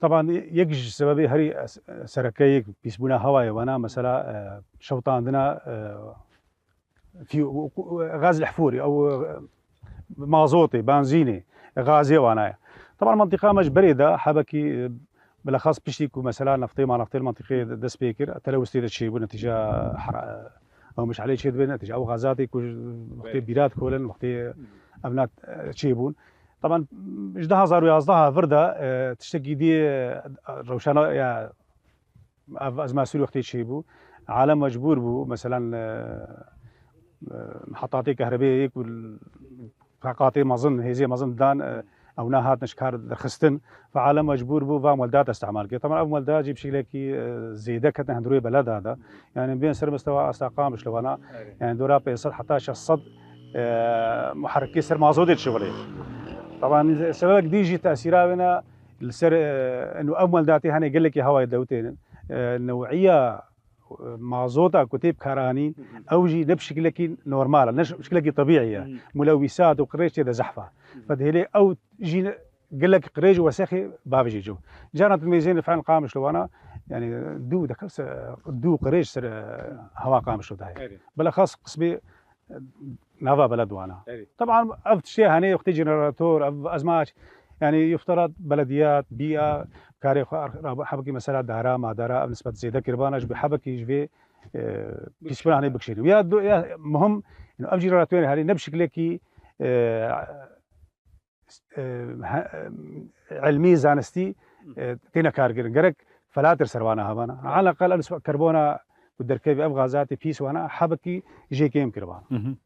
طبعا يكج سببي هري سركيك بيسبونا هواي وانا مثلا شوطان عندنا في غاز الحفوري او مازوتي بنزيني غازي وانا طبعا منطقه مش بريده حبكي بالاخص بشيكو مثلا نفطي مع نفطي المنطقه دس بيكر تلوث تشي نتيجه او مش عليه شيء نتيجه او غازاتي وقتي بيرات كولن وقتي ابنات تشيبون طبعا مش ده هزار ويازدها فرده تشتكي دي روشانه يا ازما سوري وقتي تشيبو عالم مجبور بو مثلا محطات كهربائيه والقاطي ما ظن هي زي ما ظن دان او نهات نشكار درخستن فعالم مجبور بو فام ولدات استعمال كي طبعا اول ولدات جيب شكل كي زيده كتنا هندروي بلد هذا يعني بين سر مستوى استقام شلوانا يعني دورا بيصل حتى شصد محركي سر مازودي الشغلي طبعا سبب ديجي تاثيرها السر انه اول داتي هني قال لك هواي دوتين نوعيه مازوتا كتيب كاراني اوجي نبشكلكي نورمال نبشكلكي طبيعيه ملوثات وقريش هذا زحفه فدهلي او جي قال لك قريج وسخي بابجي جو جانت الميزان فعلا قام شلوانا يعني دو دكس دو قريج سر هوا قام شو ده بالاخص قسمي نافا بلد وانا طبعا افت شيء هني وقت جنراتور ازمات يعني يفترض بلديات بيئه كاري حبكي مثلا دارا ما دارا نسبه زياده كربانج بحبكي يجبي كيسبنا هني بكشير يا مهم انه افجي جنراتور هذه نبشكل كي علمي زانستي تينا كارجر جرك فلاتر سروانا هبانا على الاقل نسبه كربونا والدركبي ابغى ذاتي بيس وانا حبكي جي كيم كربان